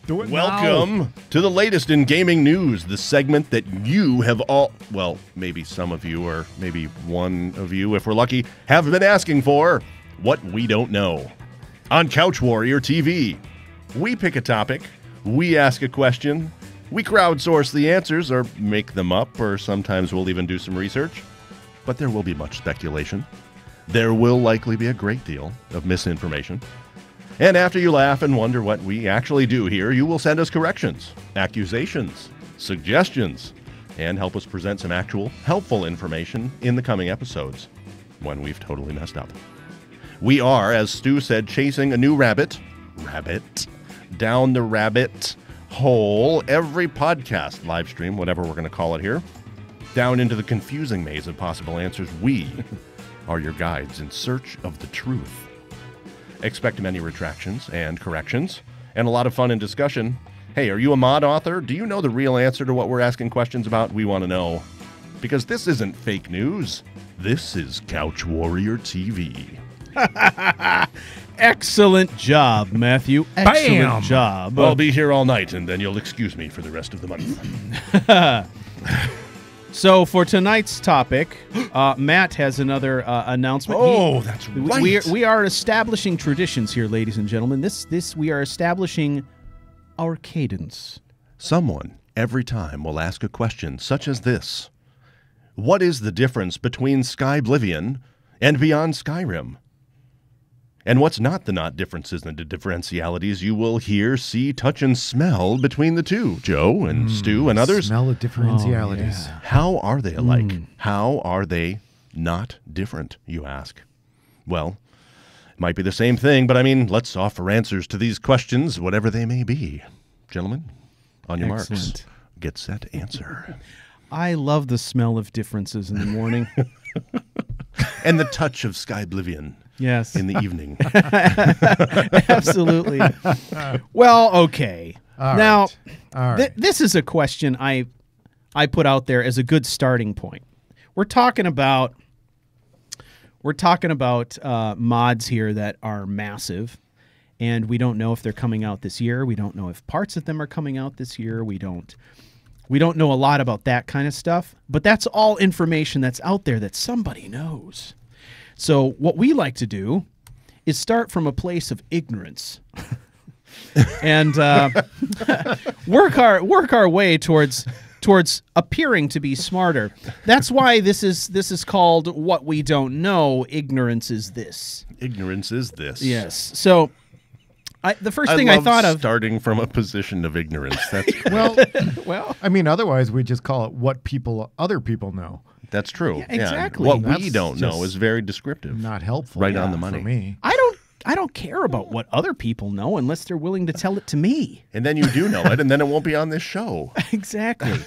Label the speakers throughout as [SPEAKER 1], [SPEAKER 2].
[SPEAKER 1] Do it
[SPEAKER 2] Welcome to the latest in gaming news, the segment that you have all, well, maybe some of you, or maybe one of you, if we're lucky, have been asking for, what we don't know. On Couch Warrior TV, we pick a topic, we ask a question, we crowdsource the answers or make them up, or sometimes we'll even do some research. But there will be much speculation. There will likely be a great deal of misinformation. And after you laugh and wonder what we actually do here, you will send us corrections, accusations, suggestions, and help us present some actual helpful information in the coming episodes when we've totally messed up. We are, as Stu said, chasing a new rabbit, down the rabbit hole every podcast, live stream, whatever we're going to call it here, down into the confusing maze of possible answers. We are your guides in search of the truth. Expect many retractions and corrections, and a lot of fun and discussion. Hey, are you a mod author? Do you know the real answer to what we're asking questions about? We want to know. Because this isn't fake news. This is Couch Warrior TV.
[SPEAKER 3] Excellent job, Matthew. Excellent job.
[SPEAKER 2] I'll be here all night, and then you'll excuse me for the rest of the month.
[SPEAKER 3] So for tonight's topic, Matt has another announcement.
[SPEAKER 2] Oh, that's right.
[SPEAKER 3] We are establishing traditions here, ladies and gentlemen. We are establishing our cadence.
[SPEAKER 2] Someone every time will ask a question such as this. What is the difference between Skyblivion and Beyond Skyrim? And what's not the differences and the differentialities you will hear, see, touch, and smell between the two? Joe and Stu and others.
[SPEAKER 1] Smell of differentialities.
[SPEAKER 3] Oh, yeah.
[SPEAKER 2] How are they alike? How are they not different, you ask? Well, it might be the same thing, but I mean, let's offer answers to these questions, whatever they may be. Gentlemen, on your marks, get set, answer.
[SPEAKER 3] I love the smell of differences in the morning.
[SPEAKER 2] And the touch of Skyblivion.
[SPEAKER 3] Yes.
[SPEAKER 2] In the evening.
[SPEAKER 3] Absolutely. Well, okay.
[SPEAKER 1] All
[SPEAKER 3] now,
[SPEAKER 1] right.
[SPEAKER 3] This is a question I put out there as a good starting point. We're talking about mods here that are massive, and we don't know if they're coming out this year. We don't know if parts of them are coming out this year. We don't know a lot about that kind of stuff, but that's all information that's out there that somebody knows. So what we like to do is start from a place of ignorance and work our way towards appearing to be smarter. That's why this is called What We Don't Know. Ignorance is this.
[SPEAKER 2] Ignorance is this.
[SPEAKER 3] Yes. So the first thing I thought of,
[SPEAKER 2] starting from a position of ignorance. That's
[SPEAKER 1] well, I mean, otherwise we just call it what other people know.
[SPEAKER 2] That's true.
[SPEAKER 3] Yeah, exactly.
[SPEAKER 2] What
[SPEAKER 1] That's
[SPEAKER 2] we don't know is very descriptive.
[SPEAKER 1] Not helpful.
[SPEAKER 2] Right on the money.
[SPEAKER 1] For me.
[SPEAKER 3] I don't care about what other people know unless they're willing to tell it to me.
[SPEAKER 2] And then you do know it, and then it won't be on this show.
[SPEAKER 3] Exactly.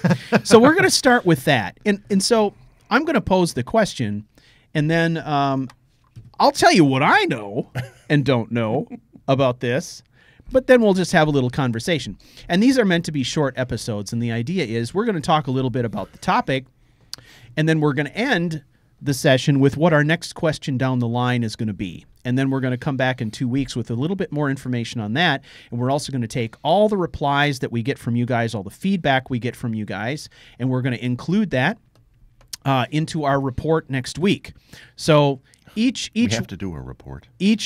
[SPEAKER 3] So we're going to start with that. And so I'm going to pose the question, and then I'll tell you what I know and don't know about this, but then we'll just have a little conversation. And these are meant to be short episodes, and the idea is we're going to talk a little bit about the topic, and then we're going to end the session with what our next question down the line is going to be. And then we're going to come back in 2 weeks with a little bit more information on that. And we're also going to take all the replies that we get from you guys, all the feedback we get from you guys, and we're going to include that into our report next week. So we
[SPEAKER 2] have to do a report.
[SPEAKER 3] Every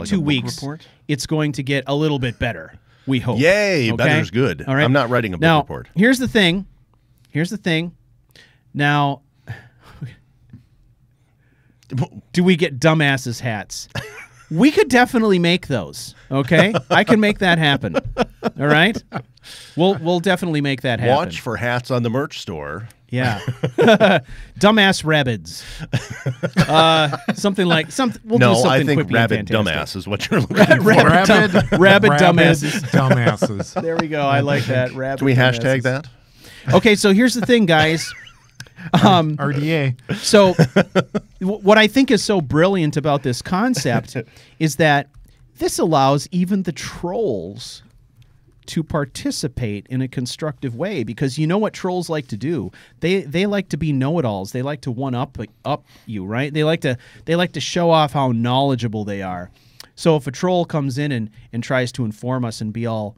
[SPEAKER 2] Like
[SPEAKER 3] 2
[SPEAKER 2] a book
[SPEAKER 3] weeks,
[SPEAKER 2] report?
[SPEAKER 3] it's going to get a little bit better, we hope.
[SPEAKER 2] Yay,
[SPEAKER 3] Okay?
[SPEAKER 2] better's good.
[SPEAKER 3] All right.
[SPEAKER 2] I'm not writing a book
[SPEAKER 3] Now,
[SPEAKER 2] report.
[SPEAKER 3] Here's the thing. Now, do we get dumbasses hats? We could definitely make those, okay? I can make that happen. All right? We'll definitely make that happen.
[SPEAKER 2] Watch for hats on the merch store.
[SPEAKER 3] Yeah. Dumbass rabbids. Something like we'll do
[SPEAKER 2] No,
[SPEAKER 3] something
[SPEAKER 2] I think
[SPEAKER 3] quippy and
[SPEAKER 2] rabid
[SPEAKER 3] fantastic.
[SPEAKER 2] dumbass is what you're looking for.
[SPEAKER 3] Rabid dumbasses.
[SPEAKER 1] Dumbasses.
[SPEAKER 3] There we go. I like that. Rabid
[SPEAKER 2] Can we hashtag
[SPEAKER 3] dumbasses.
[SPEAKER 2] that?
[SPEAKER 3] Okay, so here's the thing, guys.
[SPEAKER 1] RDA.
[SPEAKER 3] So what I think is so brilliant about this concept is that this allows even the trolls to participate in a constructive way, because you know what trolls like to do? They like to be know-it-alls. They like to one up you, right? They like to show off how knowledgeable they are. So if a troll comes in and tries to inform us and be all,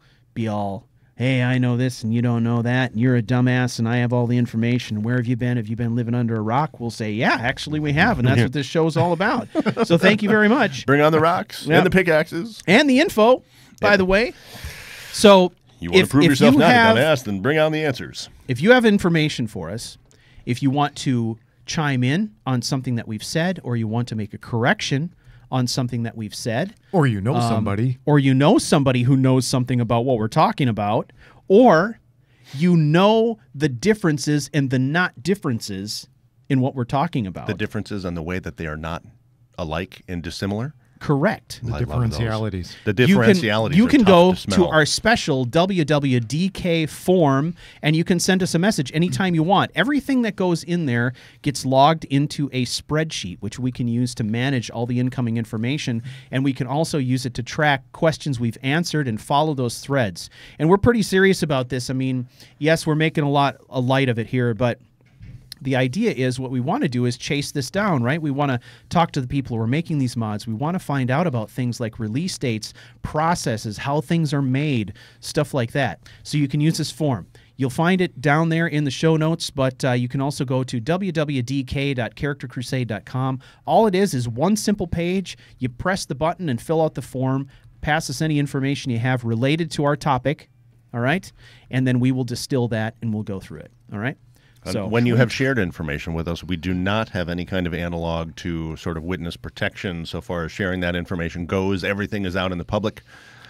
[SPEAKER 3] hey, I know this and you don't know that, and you're a dumbass and I have all the information. Where have you been? Have you been living under a rock? We'll say, yeah, actually we have, and that's what this show's all about. So thank you very much.
[SPEAKER 2] Bring on the rocks and the pickaxes.
[SPEAKER 3] And the info, by the way. So
[SPEAKER 2] you want to prove yourself not a dumbass, then bring on the answers.
[SPEAKER 3] If you have information for us, if you want to chime in on something that we've said, or you want to make a correction on something that we've said,
[SPEAKER 1] or you know somebody,
[SPEAKER 3] or you know somebody who knows something about what we're talking about, or you know the differences and the not differences in what we're talking about.
[SPEAKER 2] The differences and the way that they are not alike and dissimilar.
[SPEAKER 3] Correct.
[SPEAKER 1] The differentialities.
[SPEAKER 2] The differentialities.
[SPEAKER 3] You can go
[SPEAKER 2] to
[SPEAKER 3] to our special WWDK form, and you can send us a message anytime you want. Everything that goes in there gets logged into a spreadsheet, which we can use to manage all the incoming information, and we can also use it to track questions we've answered and follow those threads. And we're pretty serious about this. I mean, yes, we're making a light of it here, but the idea is what we want to do is chase this down, right? We want to talk to the people who are making these mods. We want to find out about things like release dates, processes, how things are made, stuff like that. So you can use this form. You'll find it down there in the show notes, but you can also go to www.charactercrusade.com. All it is one simple page. You press the button and fill out the form. Pass us any information you have related to our topic, all right? And then we will distill that and we'll go through it, all right? So
[SPEAKER 2] when you have shared information with us, we do not have any kind of analog to sort of witness protection so far as sharing that information goes. Everything is out in the public.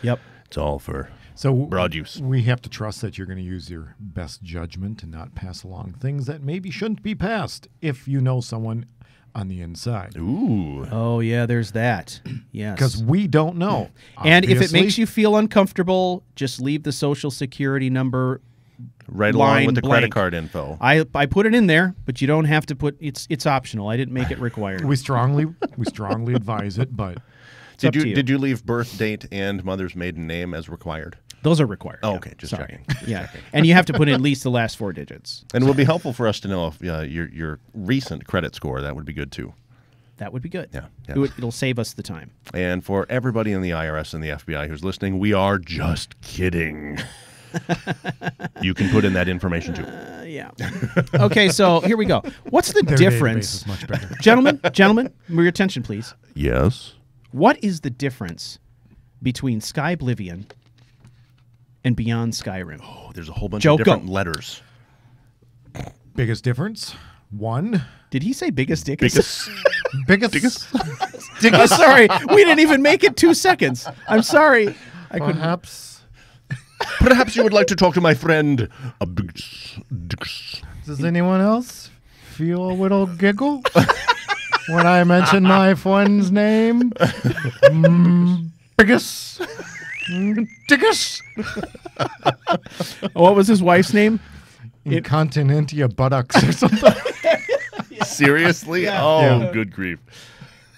[SPEAKER 3] Yep.
[SPEAKER 2] It's all for broad use.
[SPEAKER 1] We have to trust that you're going to use your best judgment and not pass along things that maybe shouldn't be passed if you know someone on the inside.
[SPEAKER 2] Ooh.
[SPEAKER 3] Oh, yeah, there's that. Yes.
[SPEAKER 1] Because we don't know.
[SPEAKER 3] And if it makes you feel uncomfortable, just leave the Social Security number
[SPEAKER 2] right along with the credit card info.
[SPEAKER 3] I put it in there, but you don't have to put it's optional. I didn't make it required.
[SPEAKER 1] we strongly advise it, but
[SPEAKER 2] did you leave birth date and mother's maiden name as required?
[SPEAKER 3] Those are required.
[SPEAKER 2] Oh, okay, just checking.
[SPEAKER 3] Yeah. And you have to put in at least the last 4 digits.
[SPEAKER 2] And it would be helpful for us to know if your recent credit score. That would be good too.
[SPEAKER 3] That would be good.
[SPEAKER 2] Yeah.
[SPEAKER 3] It'll save us the time.
[SPEAKER 2] And for everybody in the IRS and the FBI who's listening, we are just kidding. You can put in that information too.
[SPEAKER 3] Yeah. Okay, so here we go. What's the
[SPEAKER 1] their
[SPEAKER 3] difference?
[SPEAKER 1] database is much better.
[SPEAKER 3] Gentlemen, your attention, please.
[SPEAKER 2] Yes.
[SPEAKER 3] What is the difference between Skyblivion and Beyond Skyrim?
[SPEAKER 2] Oh, there's a whole bunch of different letters.
[SPEAKER 1] Biggest difference? 1.
[SPEAKER 3] Did he say biggest dickus?
[SPEAKER 1] Biggest.
[SPEAKER 3] I'm sorry. We didn't even make it 2 seconds. I'm sorry.
[SPEAKER 1] Perhaps
[SPEAKER 2] you would like to talk to my friend.
[SPEAKER 1] Does anyone else feel a little giggle when I mention my friend's name? Biggest. Dickus.
[SPEAKER 3] What was his wife's name?
[SPEAKER 1] Incontinentia buttocks or something.
[SPEAKER 2] Seriously?
[SPEAKER 3] Yeah.
[SPEAKER 2] Oh,
[SPEAKER 1] Yeah.
[SPEAKER 2] Good grief.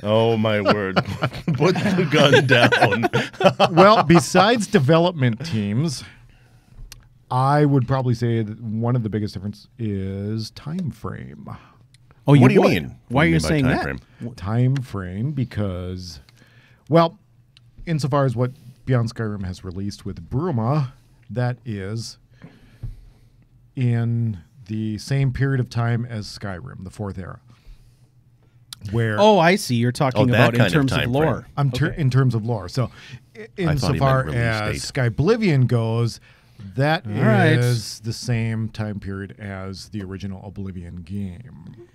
[SPEAKER 2] Oh, my word. Put the gun down.
[SPEAKER 1] Well, besides development teams, I would probably say that one of the biggest difference is time frame.
[SPEAKER 3] Oh,
[SPEAKER 2] what do you mean?
[SPEAKER 3] Why are you saying
[SPEAKER 2] time
[SPEAKER 3] that?
[SPEAKER 2] frame?
[SPEAKER 1] Time frame because, well, insofar as what Beyond Skyrim has released with Bruma, that is in the same period of time as Skyrim, the 4th era. Where
[SPEAKER 3] I see. You're talking about in terms of lore.
[SPEAKER 1] In terms of lore. So, insofar as Skyblivion goes, that is the same time period as the original Oblivion game.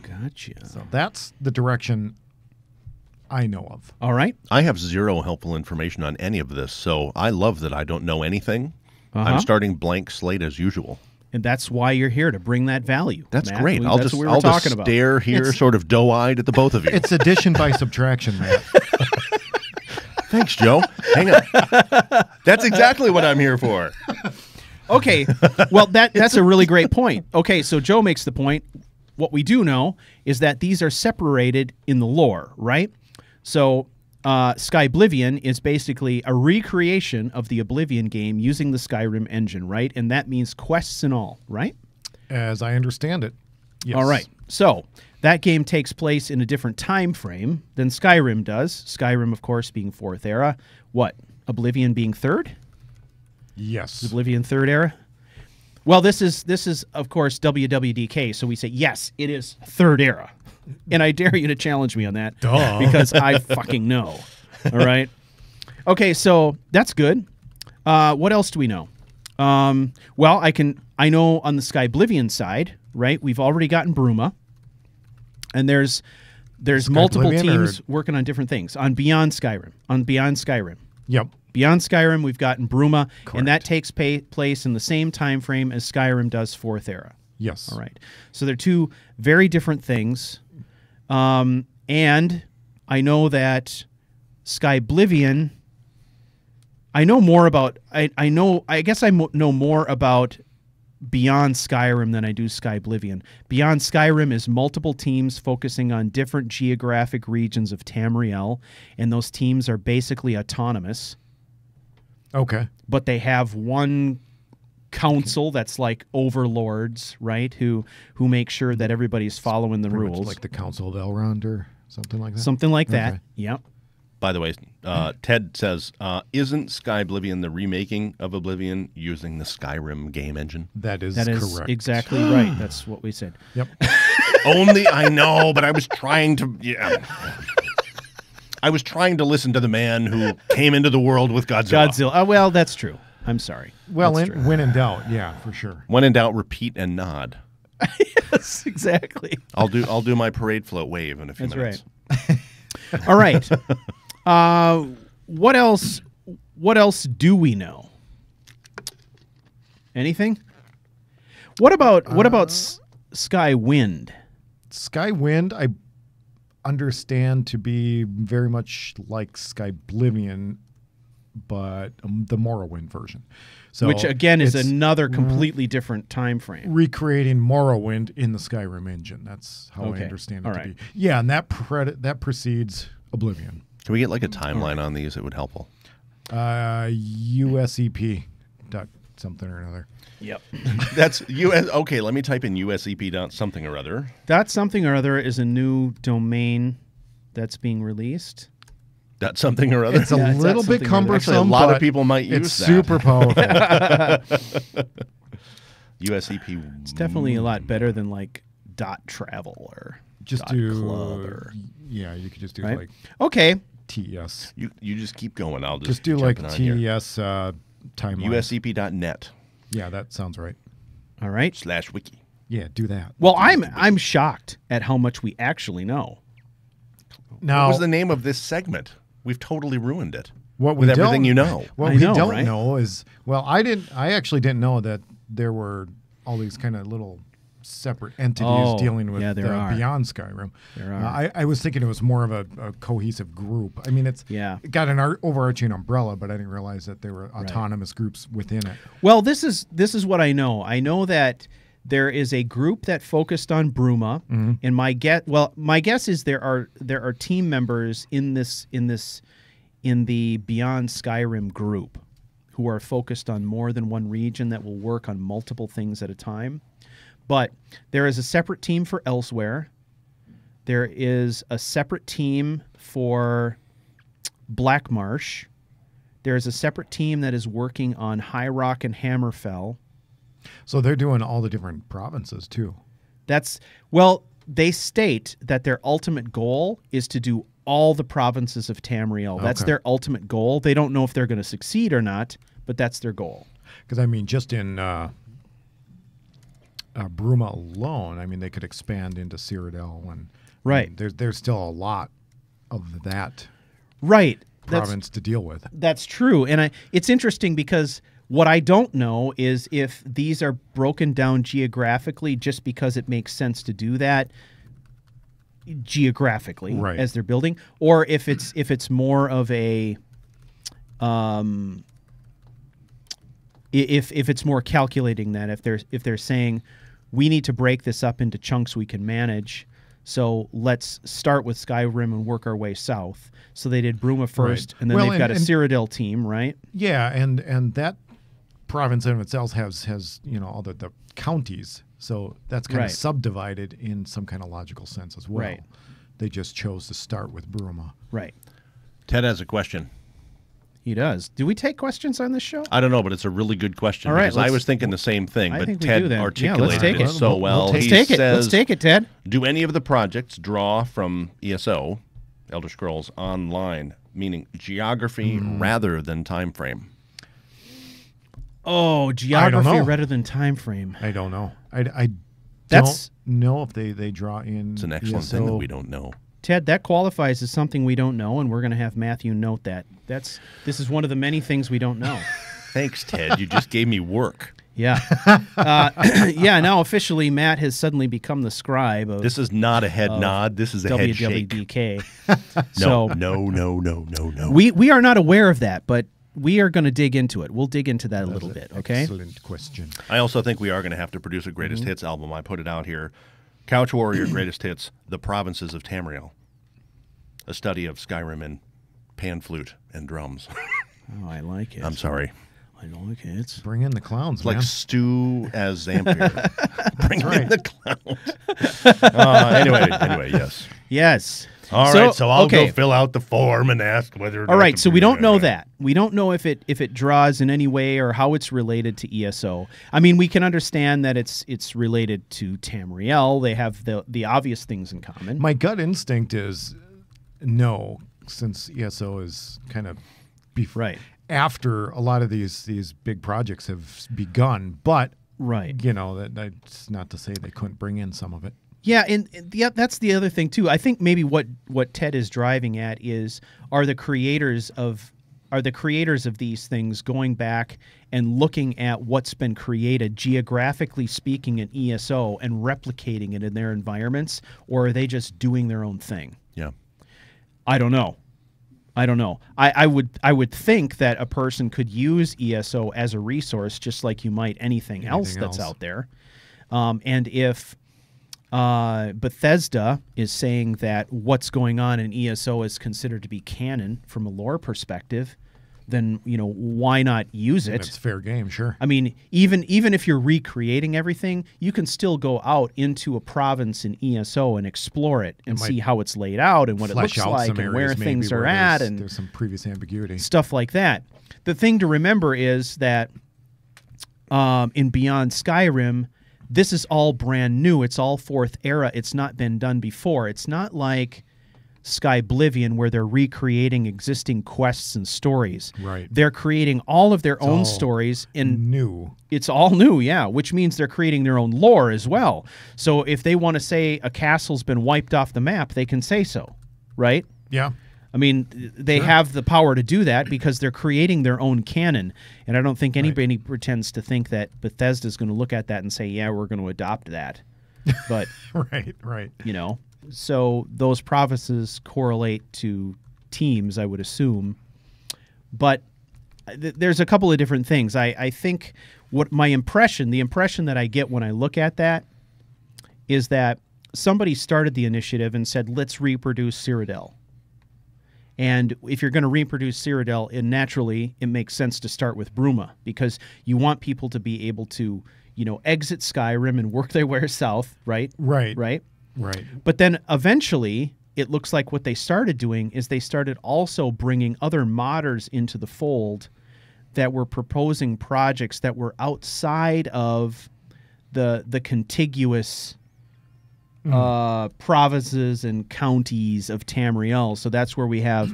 [SPEAKER 3] Gotcha.
[SPEAKER 1] So that's the direction I know of.
[SPEAKER 3] All right.
[SPEAKER 2] I have zero helpful information on any of this, so I love that I don't know anything. I'm starting blank slate as usual.
[SPEAKER 3] And that's why you're here, to bring that value.
[SPEAKER 2] That's
[SPEAKER 3] Matt.
[SPEAKER 2] great.
[SPEAKER 3] I'll just
[SPEAKER 2] stare here, sort of doe-eyed at the both of you.
[SPEAKER 1] It's addition by subtraction, Matt.
[SPEAKER 2] Thanks, Joe. Hang on. That's exactly what I'm here for.
[SPEAKER 3] Okay. Well, that's a really great point. Okay, so Joe makes the point. What we do know is that these are separated in the lore, right? So Skyblivion is basically a recreation of the Oblivion game using the Skyrim engine, right? And that means quests and all, right?
[SPEAKER 1] As I understand it. Yes.
[SPEAKER 3] All right. So That game takes place in a different time frame than Skyrim does. Skyrim, of course, being 4th era. What? Oblivion being 3rd?
[SPEAKER 1] Yes.
[SPEAKER 3] Oblivion 3rd era? Well, this is of course WWDK, so we say yes, it is 3rd era. And I dare you to challenge me on that.
[SPEAKER 1] Duh.
[SPEAKER 3] Because I fucking know. All right. Okay, so that's good. What else do we know? Well, I know on the Skyblivion side, right? We've already gotten Bruma, and there's multiple teams working on different things on Beyond Skyrim.
[SPEAKER 1] Yep.
[SPEAKER 3] Beyond Skyrim, we've gotten Bruma,
[SPEAKER 1] Correct.
[SPEAKER 3] and that takes place in the same time frame as Skyrim does 4th era.
[SPEAKER 1] Yes.
[SPEAKER 3] All right. So they're two very different things. And I know that Skyblivion, I know more about, I guess I know more about Beyond Skyrim than I do Skyblivion. Beyond Skyrim is multiple teams focusing on different geographic regions of Tamriel, and those teams are basically autonomous.
[SPEAKER 1] Okay.
[SPEAKER 3] But they have one council that's like overlords, right? Who make sure that everybody's following the rules.
[SPEAKER 1] Like the Council of Elrond or something like that?
[SPEAKER 3] Something like that.
[SPEAKER 1] Okay.
[SPEAKER 3] Yep.
[SPEAKER 2] By the way, Ted says, isn't Skyblivion the remaking of Oblivion using the Skyrim game engine?
[SPEAKER 1] That is correct.
[SPEAKER 3] Exactly right. That's what we said.
[SPEAKER 1] Yep.
[SPEAKER 2] Only I know, but I was trying to... Yeah. I was trying to listen to the man who came into the world with Godzilla.
[SPEAKER 3] Oh, well, that's true. I'm sorry.
[SPEAKER 1] Well,
[SPEAKER 3] That's true.
[SPEAKER 1] when in doubt, yeah, for sure.
[SPEAKER 2] When in doubt, repeat and nod.
[SPEAKER 3] Yes, exactly.
[SPEAKER 2] I'll do my parade float wave in a few minutes.
[SPEAKER 3] Right. All right. What else? What else do we know? Anything? What about Skywind?
[SPEAKER 1] Skywind, I understand to be very much like Skyblivion, but the Morrowind version. So
[SPEAKER 3] which again is another completely different time frame.
[SPEAKER 1] Recreating Morrowind in the Skyrim engine. That's how
[SPEAKER 3] Okay.
[SPEAKER 1] I understand it
[SPEAKER 3] All
[SPEAKER 1] to
[SPEAKER 3] right.
[SPEAKER 1] be. Yeah, and that precedes Oblivion.
[SPEAKER 2] Can we get like a timeline on these? It would help.
[SPEAKER 1] USEP dot something or another.
[SPEAKER 3] Yep.
[SPEAKER 2] That's US. Okay, let me type in USEP dot something or other.
[SPEAKER 3] That something or other is a new domain that's being released.
[SPEAKER 2] Dot something or other.
[SPEAKER 1] It's a little bit cumbersome.
[SPEAKER 2] Actually, a lot of
[SPEAKER 1] but
[SPEAKER 2] people might use
[SPEAKER 1] it's
[SPEAKER 2] that.
[SPEAKER 1] super powerful.
[SPEAKER 2] USEP.
[SPEAKER 3] It's definitely a lot better than like .travel or
[SPEAKER 1] Just
[SPEAKER 3] .club
[SPEAKER 1] do
[SPEAKER 3] or
[SPEAKER 1] yeah, you could just do
[SPEAKER 3] right?
[SPEAKER 1] like
[SPEAKER 3] Okay.
[SPEAKER 1] TES.
[SPEAKER 2] You just keep going. I'll
[SPEAKER 1] Just do like
[SPEAKER 2] jumping on here.
[SPEAKER 1] TES timeline.
[SPEAKER 2] USEP.net
[SPEAKER 1] Yeah, that sounds right.
[SPEAKER 3] All right.
[SPEAKER 2] /wiki.
[SPEAKER 1] Yeah, do that.
[SPEAKER 3] Well, I'm shocked at how much we actually know.
[SPEAKER 1] Now,
[SPEAKER 2] What was the name of this segment? We've totally ruined it.
[SPEAKER 1] what we
[SPEAKER 2] with
[SPEAKER 1] don't-
[SPEAKER 2] everything you know.
[SPEAKER 1] What
[SPEAKER 3] I
[SPEAKER 1] we
[SPEAKER 3] know,
[SPEAKER 1] don't
[SPEAKER 3] right?
[SPEAKER 1] know is I actually didn't know that there were all these kind of little separate entities
[SPEAKER 3] Oh,
[SPEAKER 1] dealing with
[SPEAKER 3] yeah, there are.
[SPEAKER 1] beyond Skyrim.
[SPEAKER 3] There are.
[SPEAKER 1] I was thinking it was more of a cohesive group. I mean, it got an overarching umbrella, but I didn't realize that there were autonomous groups within it.
[SPEAKER 3] Well, this is what I know. I know that there is a group that focused on Bruma, and my guess is there are team members in the Beyond Skyrim group who are focused on more than one region that will work on multiple things at a time. But there is a separate team for Elsewhere. There is a separate team for Black Marsh. There is a separate team that is working on High Rock and Hammerfell.
[SPEAKER 1] So they're doing all the different provinces too.
[SPEAKER 3] They state that their ultimate goal is to do all the provinces of Tamriel. That's their ultimate goal. They don't know if they're going to succeed or not, but that's their goal.
[SPEAKER 1] Because I mean, just in Bruma alone, I mean, they could expand into Cyrodiil, and
[SPEAKER 3] Right.
[SPEAKER 1] there's still a lot of that
[SPEAKER 3] Right.
[SPEAKER 1] province to deal with.
[SPEAKER 3] That's true. And it's interesting because what I don't know is if these are broken down geographically just because it makes sense to do that geographically as they're building, or if it's more of a if it's more calculating that if they're saying we need to break this up into chunks we can manage, so let's start with Skyrim and work our way south. So they did Bruma first, and then they've got a Cyrodiil team, right?
[SPEAKER 1] Yeah, and that province in itself has all the counties So that's kind of subdivided in some kind of logical sense as well.
[SPEAKER 3] Right.
[SPEAKER 1] They just chose to start with Bruma.
[SPEAKER 3] Right.
[SPEAKER 2] Ted has a question.
[SPEAKER 3] He does. Do we take questions on this show?
[SPEAKER 2] I don't know, but it's a really good question.
[SPEAKER 3] All right,
[SPEAKER 2] because I was thinking the same thing, but Ted articulated it so well.
[SPEAKER 3] Let's take it. Let's take it, Ted.
[SPEAKER 2] Do any of the projects draw from ESO, Elder Scrolls Online, meaning geography rather than time frame?
[SPEAKER 3] Oh, geography rather than time frame.
[SPEAKER 1] I don't know. I don't know if they draw in.
[SPEAKER 2] It's an excellent thing that we don't know.
[SPEAKER 3] Ted, that qualifies as something we don't know, and we're going to have Matthew note that. This is one of the many things we don't know.
[SPEAKER 2] Thanks, Ted. You just gave me work.
[SPEAKER 3] Yeah. Now officially, Matt has suddenly become the scribe of
[SPEAKER 2] This is not a head nod. This is a head shake.
[SPEAKER 3] WWDK.
[SPEAKER 2] No.
[SPEAKER 3] We are not aware of that, but we are going to dig into it. We'll dig into that a little bit, okay?
[SPEAKER 1] Excellent question.
[SPEAKER 2] I also think we are going to have to produce a greatest hits album. I put it out here. Couch Warrior Greatest Hits, The Provinces of Tamriel. A study of Skyrim and pan flute and drums.
[SPEAKER 3] Oh, I like it.
[SPEAKER 2] I'm sorry.
[SPEAKER 3] I like it.
[SPEAKER 1] Bring in the clowns,
[SPEAKER 2] It's like Stu as Zamfir. Bring in the clowns. Anyway, yes.
[SPEAKER 3] Yes.
[SPEAKER 2] All right, so I'll go fill out the form and ask whether.
[SPEAKER 3] All right, so we don't know that. We don't know if it draws in any way or how it's related to ESO. I mean, we can understand that it's related to Tamriel. They have the obvious things in common.
[SPEAKER 1] My gut instinct is no, since ESO is kind of after a lot of these big projects have begun. But you know, that's not to say they couldn't bring in some of it.
[SPEAKER 3] Yeah, and that's the other thing too. I think maybe what Ted is driving at is are the creators of these things going back and looking at what's been created geographically speaking in ESO and replicating it in their environments, or are they just doing their own thing?
[SPEAKER 2] Yeah.
[SPEAKER 3] I don't know. I would think that a person could use ESO as a resource just like you might anything else that's out there. And if Bethesda is saying that what's going on in ESO is considered to be canon from a lore perspective, then why not use it?
[SPEAKER 1] It's fair game, sure.
[SPEAKER 3] I mean, even if you're recreating everything, you can still go out into a province in ESO and explore it and see how it's laid out and what it looks like and where things are at, and
[SPEAKER 1] there's some previous ambiguity,
[SPEAKER 3] stuff like that. The thing to remember is that in Beyond Skyrim, this is all brand new. It's all fourth era. It's not been done before. It's not like Skyblivion where they're recreating existing quests and stories.
[SPEAKER 1] Right.
[SPEAKER 3] They're creating all of their own stories.
[SPEAKER 1] New.
[SPEAKER 3] It's all new, yeah, which means they're creating their own lore as well. So if they want to say a castle's been wiped off the map, they can say so, right?
[SPEAKER 1] Yeah.
[SPEAKER 3] I mean, they have the power to do that because they're creating their own canon. And I don't think anybody pretends to think that Bethesda's going to look at that and say, yeah, we're going to adopt that. But,
[SPEAKER 1] right.
[SPEAKER 3] So those provinces correlate to teams, I would assume. But there's a couple of different things. I think what the impression that I get when I look at that is that somebody started the initiative and said, let's reproduce Cyrodiil. And if you're going to reproduce Cyrodiil, naturally it makes sense to start with Bruma because you want people to be able to, exit Skyrim and work their way south, right? Right. But then eventually it looks like what they started doing is they started also bringing other modders into the fold that were proposing projects that were outside of the contiguous provinces and counties of Tamriel. So that's where we have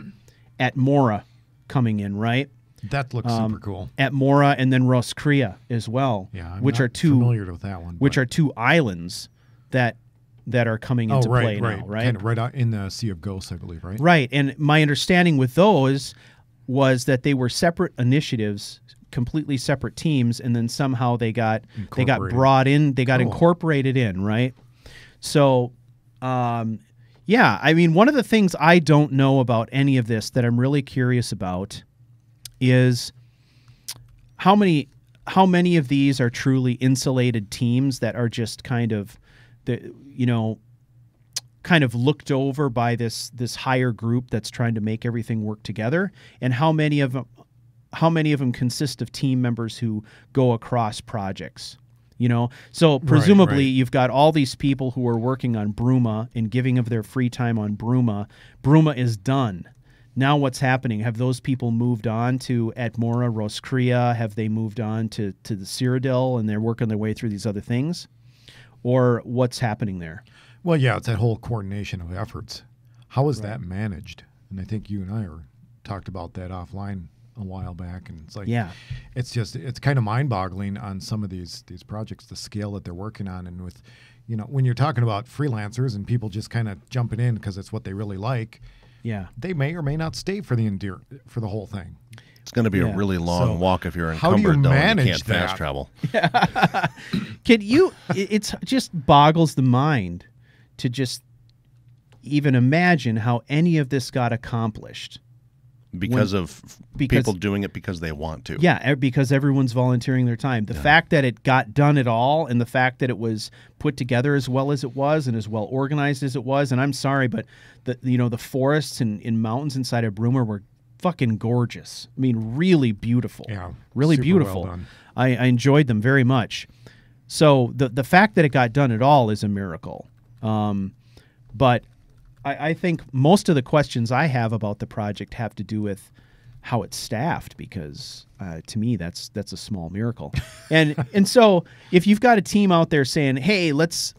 [SPEAKER 3] Atmora coming in, right?
[SPEAKER 1] That looks super cool.
[SPEAKER 3] Atmora and then Roscrea as well.
[SPEAKER 1] Yeah, I'm
[SPEAKER 3] which
[SPEAKER 1] not
[SPEAKER 3] are two
[SPEAKER 1] familiar with that one.
[SPEAKER 3] Which are two islands that are coming into play now, right?
[SPEAKER 1] Kind of right out in the Sea of Ghosts, I believe, right?
[SPEAKER 3] Right. And my understanding with those was that they were separate initiatives, completely separate teams, and then somehow they got brought in, they got incorporated in, right? So, yeah, I mean, one of the things I don't know about any of this that I'm really curious about is how many of these are truly insulated teams that are just kind of looked over by this higher group that's trying to make everything work together, and how many of them consist of team members who go across projects You know, so presumably
[SPEAKER 1] right.
[SPEAKER 3] you've got all these people who are working on Bruma and giving of their free time on Bruma. Bruma is done. Now what's happening? Have those people moved on to Atmora, Roskria? Have they moved on to the Cyrodiil and they're working their way through these other things? Or what's happening there?
[SPEAKER 1] Well, yeah, it's that whole coordination of efforts. How is that managed? And I think you and I talked about that offline a while back, and it's like, it's kind of mind-boggling on some of these projects, the scale that they're working on, and with, you know, when you're talking about freelancers and people just kind of jumping in because it's what they really like, they may or may not stay for the whole thing.
[SPEAKER 2] It's going to be a really long walk if you're
[SPEAKER 1] how do you
[SPEAKER 2] encumbered, though, and you
[SPEAKER 1] manage
[SPEAKER 2] can't fast travel.
[SPEAKER 3] Can you? It's just boggles the mind to just even imagine how any of this got accomplished.
[SPEAKER 2] Because people doing it because they want to.
[SPEAKER 3] Yeah, because everyone's volunteering their time. The fact that it got done at all, and the fact that it was put together as well as it was and as well organized as it was, and I'm sorry, but the forests and mountains inside of Bruma were fucking gorgeous. I mean, really beautiful.
[SPEAKER 1] Yeah,
[SPEAKER 3] really
[SPEAKER 1] super
[SPEAKER 3] beautiful.
[SPEAKER 1] well done.
[SPEAKER 3] I enjoyed them very much. So the fact that it got done at all is a miracle. But I think most of the questions I have about the project have to do with how it's staffed, because to me that's a small miracle. And so if you've got a team out there saying, "Hey,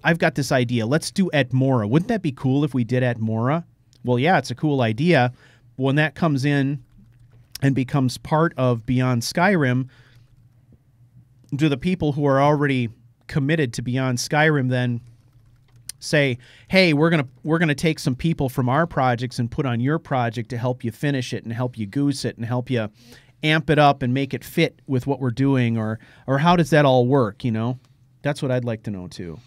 [SPEAKER 3] I've got this idea. Let's do Atmora. Wouldn't that be cool if we did Atmora?" Well, yeah, it's a cool idea. When that comes in and becomes part of Beyond Skyrim, do the people who are already committed to Beyond Skyrim then say, "Hey, we're gonna take some people from our projects and put on your project to help you finish it and help you goose it and help you amp it up and make it fit with what we're doing," or how does that all work? You know, that's what I'd like to know too.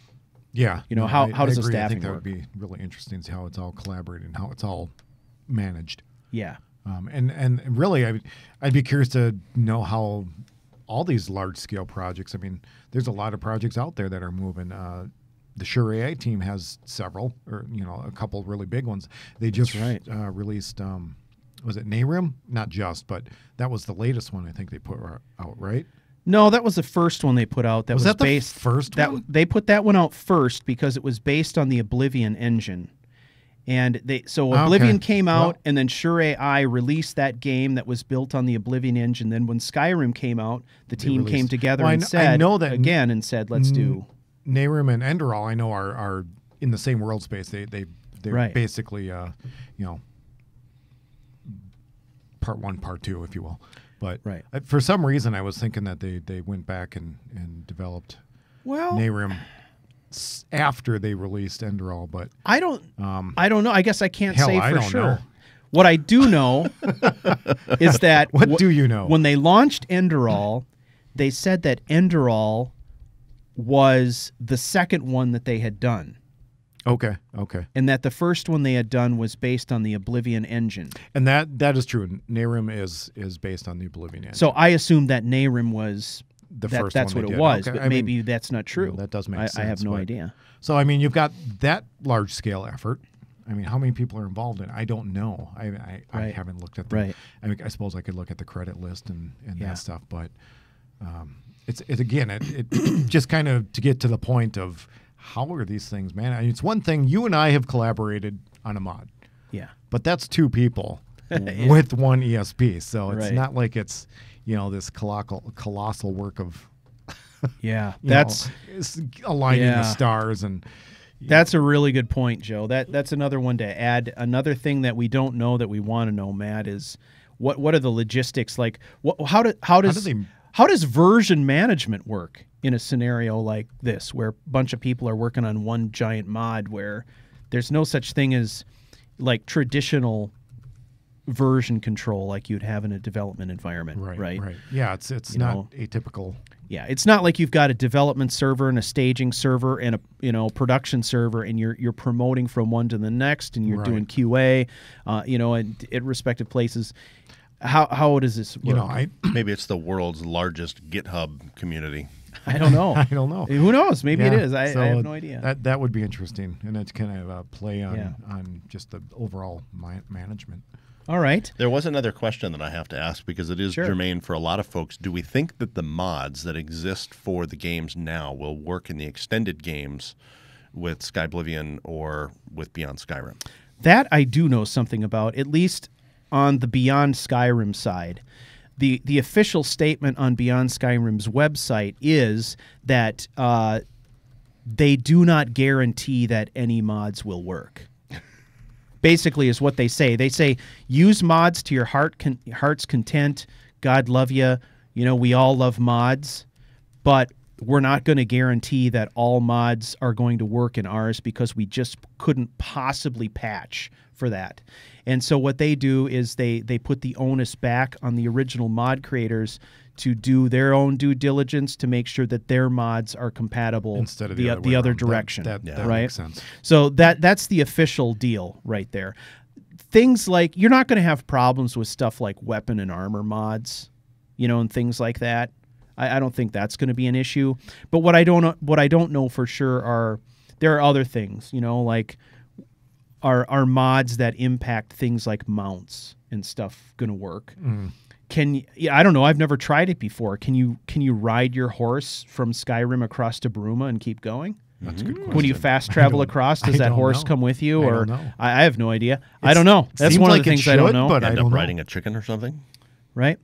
[SPEAKER 1] Yeah,
[SPEAKER 3] you know, how does the
[SPEAKER 1] agree.
[SPEAKER 3] staffing
[SPEAKER 1] I think that
[SPEAKER 3] work?
[SPEAKER 1] would be really interesting to see how it's all collaborated and how it's all managed.
[SPEAKER 3] Yeah,
[SPEAKER 1] and really, I'd be curious to know how all these large scale projects. I mean, there's a lot of projects out there that are moving. The Sure AI team has several, or a couple really big ones. They just released, was it Nehrim? Not just, but that was the latest one I think they put out, right?
[SPEAKER 3] No, that was the first one they put out. That was
[SPEAKER 1] that
[SPEAKER 3] based,
[SPEAKER 1] the first one?
[SPEAKER 3] They put that one out first because it was based on the Oblivion engine. And Oblivion came out, and then Sure AI released that game that was built on the Oblivion engine. Then when Skyrim came out, the team came together and said, let's do
[SPEAKER 1] Nehrim and Enderal. I know are in the same world space. They're basically part one, part two, if you will. But for some reason, I was thinking that they went back and developed Nehrim after they released Enderal, but
[SPEAKER 3] I don't know. I guess I can't say for sure.
[SPEAKER 1] Know.
[SPEAKER 3] What I do know is that
[SPEAKER 1] what do you know?
[SPEAKER 3] When they launched Enderal, they said that Enderal was the second one that they had done.
[SPEAKER 1] Okay.
[SPEAKER 3] And that the first one they had done was based on the Oblivion engine.
[SPEAKER 1] And that is true. Nehrim is based on the Oblivion engine.
[SPEAKER 3] So I assume that Nehrim was
[SPEAKER 1] the first
[SPEAKER 3] that's
[SPEAKER 1] one
[SPEAKER 3] what
[SPEAKER 1] they
[SPEAKER 3] it
[SPEAKER 1] did.
[SPEAKER 3] was,
[SPEAKER 1] Okay.
[SPEAKER 3] but maybe that's not true.
[SPEAKER 1] That does make sense.
[SPEAKER 3] I have no idea.
[SPEAKER 1] So, I mean, you've got that large scale effort. I mean, how many people are involved in it? I don't know. I haven't looked at them.
[SPEAKER 3] Right.
[SPEAKER 1] I mean, I suppose I could look at the credit list and that stuff, but it just kind of to get to the point of how are these things, man? I mean, it's one thing, you and I have collaborated on a mod.
[SPEAKER 3] Yeah.
[SPEAKER 1] But that's two people with one ESP. So it's not like it's, this colossal work of
[SPEAKER 3] that's
[SPEAKER 1] aligning the stars and
[SPEAKER 3] that's a really good point, Joe. That's another one to add. Another thing that we don't know that we want to know, Matt, is what are the logistics like? How does version management work in a scenario like this, where a bunch of people are working on one giant mod, where there's no such thing as like traditional version control like you'd have in a development environment, right?
[SPEAKER 1] Yeah, it's not atypical.
[SPEAKER 3] Yeah, it's not like you've got a development server and a staging server and a production server, and you're promoting from one to the next, and you're doing QA, at respective places. How does this work?
[SPEAKER 2] Maybe it's the world's largest GitHub community.
[SPEAKER 3] I don't know.
[SPEAKER 1] I don't know.
[SPEAKER 3] Who knows? Maybe it is. I have no idea.
[SPEAKER 1] That would be interesting, and it's kind of a play on just the overall management.
[SPEAKER 3] All right.
[SPEAKER 2] There was another question that I have to ask because it is germane for a lot of folks. Do we think that the mods that exist for the games now will work in the extended games with Skyblivion or with Beyond Skyrim?
[SPEAKER 3] That I do know something about, at least on the Beyond Skyrim side. The official statement on Beyond Skyrim's website is that they do not guarantee that any mods will work. Basically is what they say. They say, use mods to your heart's content. God love you. You know, we all love mods. But we're not going to guarantee that all mods are going to work in ours because we just couldn't possibly patch for that. And so what they do is they put the onus back on the original mod creators to do their own due diligence to make sure that their mods are compatible
[SPEAKER 1] instead of
[SPEAKER 3] the other direction.
[SPEAKER 1] That
[SPEAKER 3] right?
[SPEAKER 1] makes sense.
[SPEAKER 3] So that's the official deal right there. Things like, you're not going to have problems with stuff like weapon and armor mods, you know, and things like that. I don't think that's going to be an issue. But what I don't know for sure there are other things, you know, like are mods that impact things like mounts and stuff going to work? I don't know. I've never tried it before. Can you ride your horse from Skyrim across to Bruma and keep going?
[SPEAKER 1] That's a good question.
[SPEAKER 3] When you fast travel across, does that horse come with you? Or I have no idea. I don't know. That's one of the things I don't know.
[SPEAKER 2] But end up riding a chicken or something,
[SPEAKER 3] right?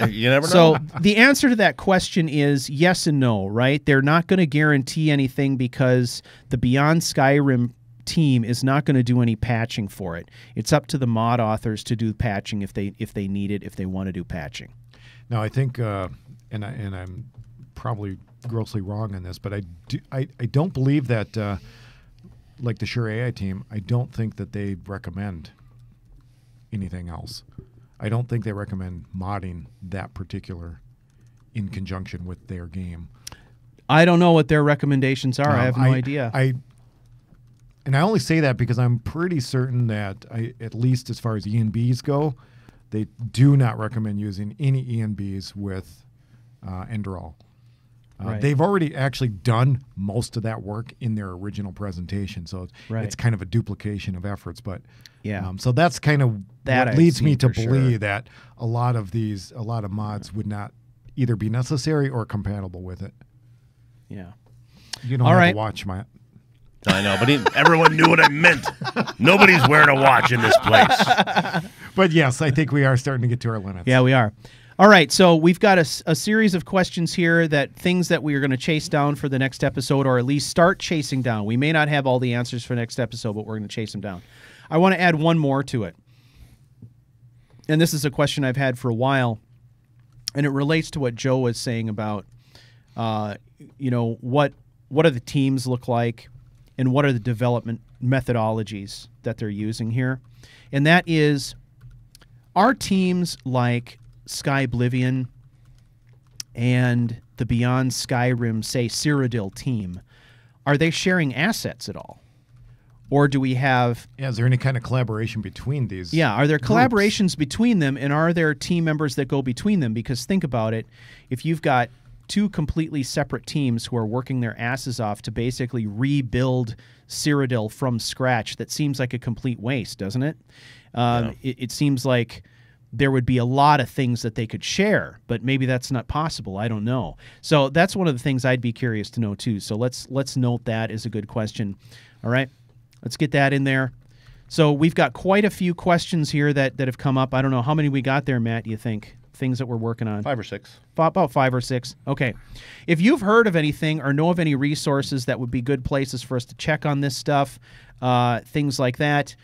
[SPEAKER 2] You never know.
[SPEAKER 3] So the answer to that question is yes and no, right? They're not going to guarantee anything because the Beyond Skyrim team is not going to do any patching for it. It's up to the mod authors to do patching if they need it, if they want to do patching.
[SPEAKER 1] Now, I think, and I'm probably grossly wrong on this, but I don't believe that, like the Sure AI team, I don't think that they recommend anything else. I don't think they recommend modding that particular in conjunction with their game.
[SPEAKER 3] I don't know what their recommendations are. I have no idea.
[SPEAKER 1] And I only say that because I'm pretty certain that, at least as far as ENBs go, they do not recommend using any ENBs with Enderal.
[SPEAKER 3] Right.
[SPEAKER 1] They've already actually done most of that work in their original presentation, so it's kind of a duplication of efforts. But so that's kind of what leads me to believe that a lot of mods would not either be necessary or compatible with it.
[SPEAKER 3] Yeah.
[SPEAKER 1] You don't have to watch, Matt.
[SPEAKER 2] I know, but everyone knew what I meant. Nobody's wearing a watch in this place.
[SPEAKER 1] But yes, I think we are starting to get to our limits.
[SPEAKER 3] Yeah, we are. All right, so we've got a series of questions here, things that we are going to chase down for the next episode, or at least start chasing down. We may not have all the answers for next episode, but we're going to chase them down. I want to add one more to it. And this is a question I've had for a while, and it relates to what Joe was saying about, you know, what do the teams look like, and what are the development methodologies that they're using here. And that is, are teams like Skyblivion and the Beyond Skyrim, say, Cyrodiil team, are they sharing assets at all? Or do we have...
[SPEAKER 1] Yeah, is there any kind of collaboration between these?
[SPEAKER 3] Yeah, are there
[SPEAKER 1] groups?
[SPEAKER 3] Collaborations between them, and are there team members that go between them? Because think about it, if you've got two completely separate teams who are working their asses off to basically rebuild Cyrodiil from scratch, that seems like a complete waste, doesn't it? It seems like there would be a lot of things that they could share, but maybe that's not possible. I don't know. So that's one of the things I'd be curious to know too. So let's note that as a good question. All right, let's get that in there. So we've got quite a few questions here that have come up. I don't know how many we got there, Matt. Do you think? Things that we're working on?
[SPEAKER 2] 5 or 6.
[SPEAKER 3] About 5 or 6. Okay. If you've heard of anything or know of any resources that would be good places for us to check on this stuff, things like that,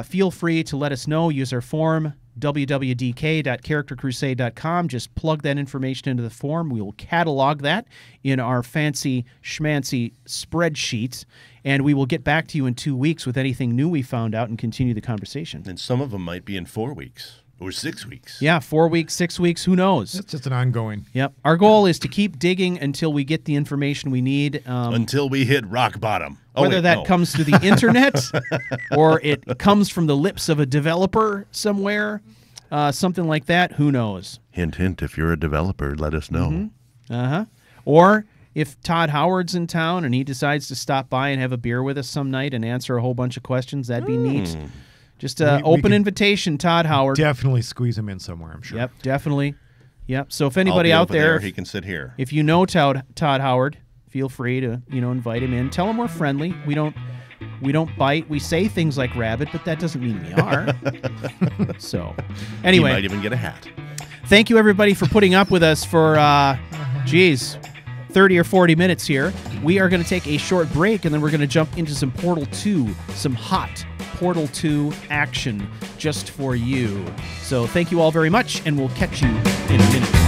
[SPEAKER 3] feel free to let us know. Use our form, wwdk.charactercrusade.com. Just plug that information into the form. We will catalog that in our fancy schmancy spreadsheets, and we will get back to you in 2 weeks with anything new we found out and continue the conversation.
[SPEAKER 2] And some of them might be in 4 weeks. Or 6 weeks.
[SPEAKER 3] Yeah, 4 weeks, 6 weeks, who knows?
[SPEAKER 1] It's just an ongoing.
[SPEAKER 3] Yep. Our goal is to keep digging until we get the information we need.
[SPEAKER 2] Until we hit rock bottom.
[SPEAKER 3] Whether that comes through the internet or it comes from the lips of a developer somewhere, something like that, who knows?
[SPEAKER 2] Hint, hint, if you're a developer, let us know.
[SPEAKER 3] Mm-hmm. Or if Todd Howard's in town and he decides to stop by and have a beer with us some night and answer a whole bunch of questions, that'd be neat. Just open invitation, Todd Howard.
[SPEAKER 1] Definitely squeeze him in somewhere, I'm sure.
[SPEAKER 3] Yep, definitely. Yep. So if anybody out there,
[SPEAKER 2] he can sit here.
[SPEAKER 3] If you know Todd Howard, feel free to invite him in. Tell him we're friendly. We don't bite. We say things like rabbit, but that doesn't mean we are. So, anyway,
[SPEAKER 2] you might even get a hat.
[SPEAKER 3] Thank you everybody for putting up with us for 30 or 40 minutes here. We are going to take a short break, and then we're going to jump into some Portal 2, some hot Portal 2 action just for you. So thank you all very much, and we'll catch you in a minute.